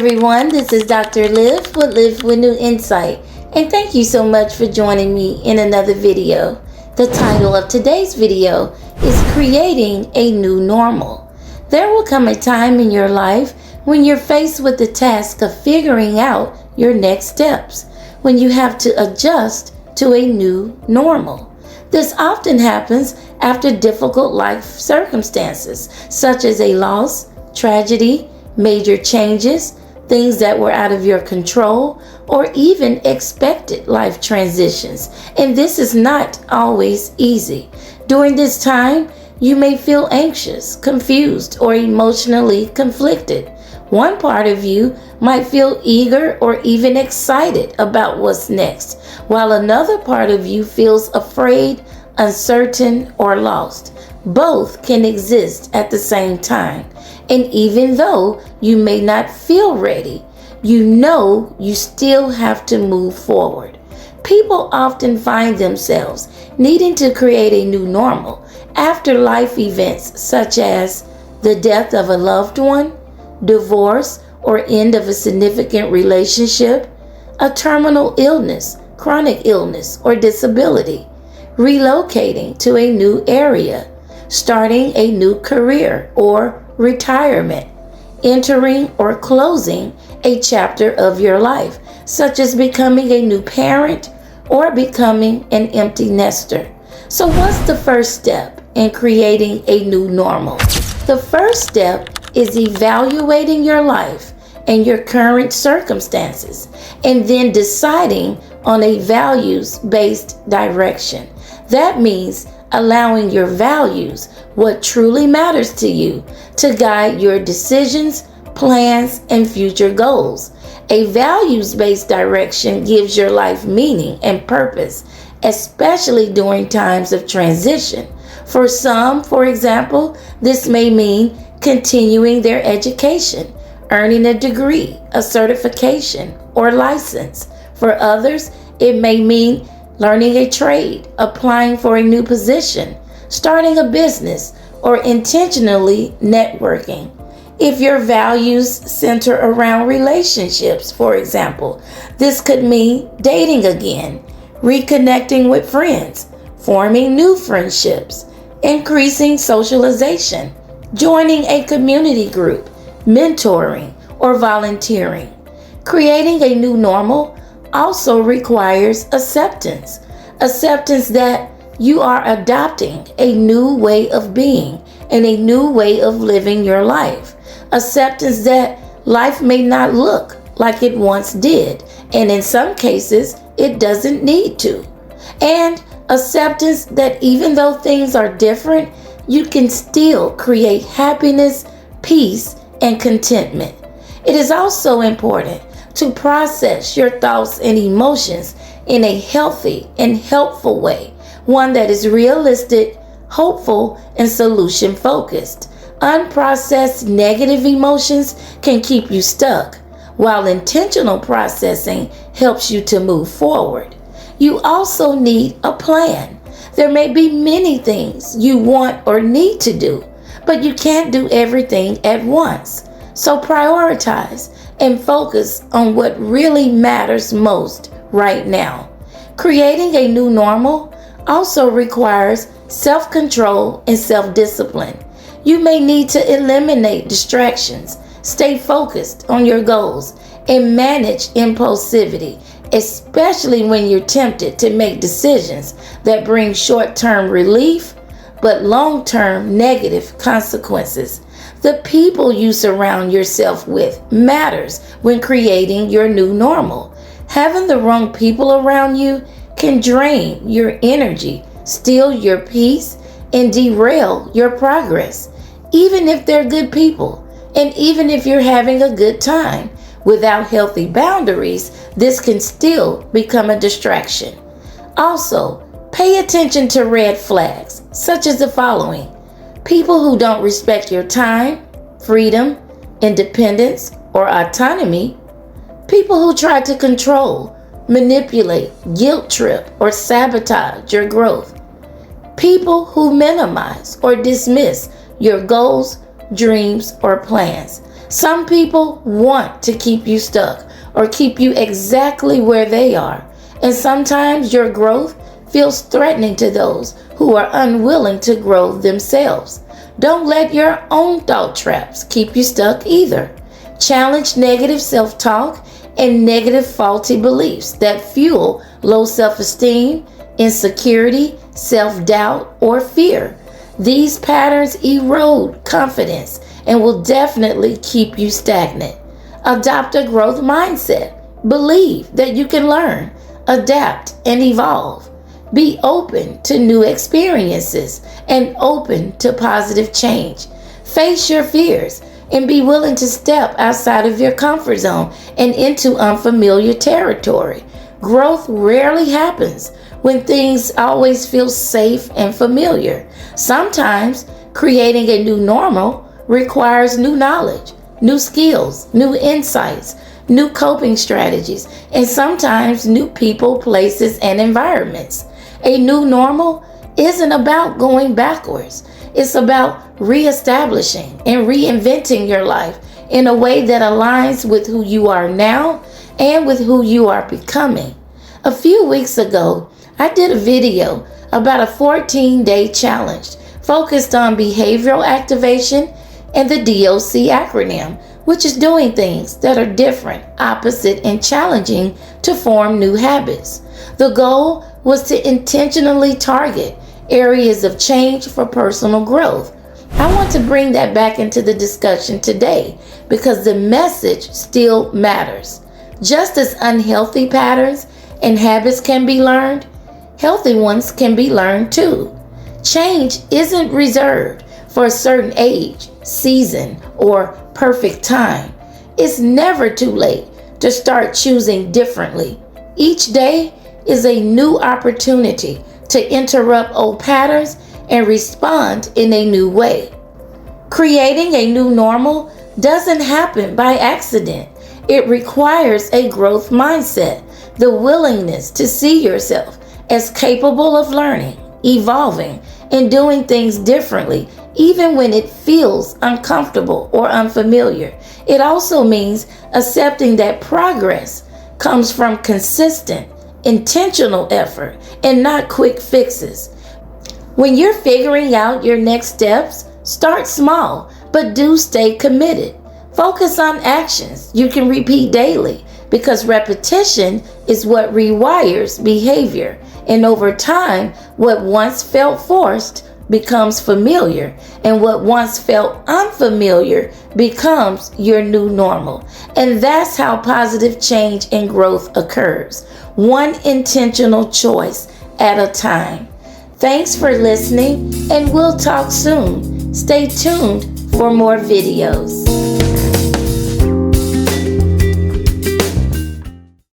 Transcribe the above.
everyone, this is Dr. Liv with New Insight, and thank you so much for joining me in another video. The title of today's video is Creating a New Normal. There will come a time in your life when you're faced with the task of figuring out your next steps, when you have to adjust to a new normal. This often happens after difficult life circumstances, such as a loss, tragedy, major changes, things that were out of your control, or even expected life transitions. And this is not always easy. During this time, you may feel anxious, confused, or emotionally conflicted. One part of you might feel eager or even excited about what's next, while another part of you feels afraid, uncertain, or lost. Both can exist at the same time. And even though you may not feel ready, you know you still have to move forward. People often find themselves needing to create a new normal after life events such as the death of a loved one, divorce or end of a significant relationship, a terminal illness, chronic illness, or disability, relocating to a new area, starting a new career or retirement, entering or closing a chapter of your life, such as becoming a new parent or becoming an empty nester. So what's the first step in creating a new normal? The first step is evaluating your life and your current circumstances, and then deciding on a values-based direction. That means allowing your values, what truly matters to you, to guide your decisions, plans, and future goals. A values-based direction gives your life meaning and purpose, especially during times of transition. For some, for example, this may mean continuing their education, earning a degree, a certification, or license. For others, it may mean learning a trade, applying for a new position, starting a business, or intentionally networking. If your values center around relationships, for example, this could mean dating again, reconnecting with friends, forming new friendships, increasing socialization, joining a community group, mentoring, or volunteering. Creating a new normal also requires acceptance. Acceptance that you are adopting a new way of being and a new way of living your life. Acceptance that life may not look like it once did, and in some cases, it doesn't need to. And acceptance that even though things are different, you can still create happiness, peace, and contentment. It is also important to process your thoughts and emotions in a healthy and helpful way, one that is realistic, hopeful, and solution-focused. Unprocessed negative emotions can keep you stuck, while intentional processing helps you to move forward. You also need a plan. There may be many things you want or need to do, but you can't do everything at once. So prioritize and focus on what really matters most right now. Creating a new normal also requires self-control and self-discipline. You may need to eliminate distractions, stay focused on your goals, and manage impulsivity, especially when you're tempted to make decisions that bring short-term relief but long-term negative consequences. The people you surround yourself with matters when creating your new normal. Having the wrong people around you can drain your energy, steal your peace, and derail your progress. Even if they're good people, and even if you're having a good time, without healthy boundaries, this can still become a distraction. Also, pay attention to red flags, such as the following: people who don't respect your time, freedom, independence, or autonomy. People who try to control, manipulate, guilt trip, or sabotage your growth. People who minimize or dismiss your goals, dreams, or plans. Some people want to keep you stuck or keep you exactly where they are. And sometimes your growth feels threatening to those who are unwilling to grow themselves. Don't let your own thought traps keep you stuck either. Challenge negative self-talk and negative faulty beliefs that fuel low self-esteem, insecurity, self-doubt, or fear. These patterns erode confidence and will definitely keep you stagnant. Adopt a growth mindset. Believe that you can learn, adapt, and evolve. Be open to new experiences and open to positive change. Face your fears and be willing to step outside of your comfort zone and into unfamiliar territory. Growth rarely happens when things always feel safe and familiar. Sometimes creating a new normal requires new knowledge, new skills, new insights, new coping strategies, and sometimes new people, places, and environments. A new normal isn't about going backwards. It's about reestablishing and reinventing your life in a way that aligns with who you are now and with who you are becoming. A few weeks ago, I did a video about a 14-day challenge focused on behavioral activation and the DOC acronym, which is doing things that are different, opposite, and challenging to form new habits. The goal was to intentionally target areas of change for personal growth. I want to bring that back into the discussion today because the message still matters. Just as unhealthy patterns and habits can be learned, healthy ones can be learned too. Change isn't reserved for a certain age, season, or perfect time. It's never too late to start choosing differently. Each day is a new opportunity to interrupt old patterns and respond in a new way. Creating a new normal doesn't happen by accident. It requires a growth mindset, the willingness to see yourself as capable of learning, evolving, and doing things differently, even when it feels uncomfortable or unfamiliar. It also means accepting that progress comes from consistent, intentional effort and not quick fixes. When you're figuring out your next steps, start small, but do stay committed. Focus on actions you can repeat daily because repetition is what rewires behavior. And over time, what once felt forced becomes familiar, and what once felt unfamiliar becomes your new normal. And that's how positive change and growth occurs, one intentional choice at a time. Thanks for listening, and we'll talk soon. Stay tuned for more videos.